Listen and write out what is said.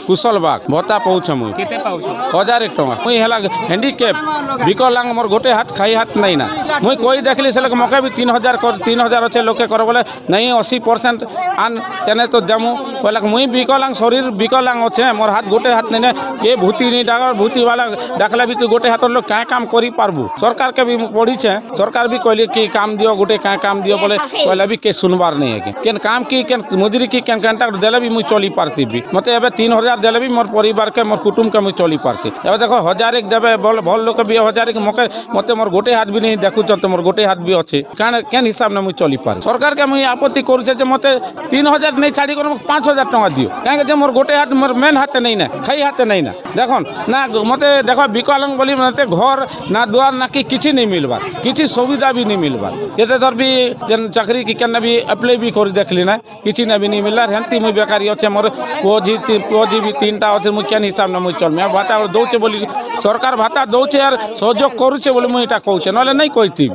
कुशल बाग भत्ता पाऊछ मुई केते पाउछ 1001 टଙ୍କା मुई हला हैंडीकैप विकलांग मोर गोटे हाथ खाई हाथ नहीं ना मुई कोई देखली से मके भी 3000 अच्छे लोके कर बोले नहीं 80% आन तेने तो देमु बोला मुई विकलांग शरीर विकलांग अच्छे मोर हाथ गोटे हाथ नहीं ये भूति नहीं डाक भूति वाला डाकला भी तू गोटे हाथ लोग क्या काम करी पारबू सरकार के भी पढ़ी सरकार भी कहली कि काम दियो गोटे क्या काम दियो बोले कहला भी के सुनवार नहीं है केन काम की केन मुजरी की केन कंट्राक्ट देले भी मुई चली पारती भी मते एबे 3000 देले भी मोर परिवार के मोर कुटुंब के मुई चली पारती एबे देखो 1000 देबे भल लोक भी 1000 मते मोर गोटे हाथ भी नहीं देखु तो मोर गोटे हाथ भी अच्छे केन हिसाब ने मुई चली पार सरकार के मुई आपत्ति करूछे जे मते 3000 नहीं छाड़ी कर 5000 टका दियो काहे जे मोर गोटे हाथ मोर मेन हाथ नहीं ना खाई हाथ नहीं ना देखो ना मते देखो विकलांग बोली मते घर ना द्वार ना कि किछि नहीं मिलबार किछि सुविधा भी नहीं मिलबार केते दर भी जन चाकरी की केन भी अप्लाई भी कर देखली ना किछि ना भी नहीं मिलला हेंती मुई बेकारी अच्छे मोर पोजी भी 3टा अच्छे मुई केन हिसाब ने मुई चलमे भाता दउचे बोली सरकार भाता दउचे यार सहयोग करूचे बोली मुई एटा कहूचे नले नहीं कहती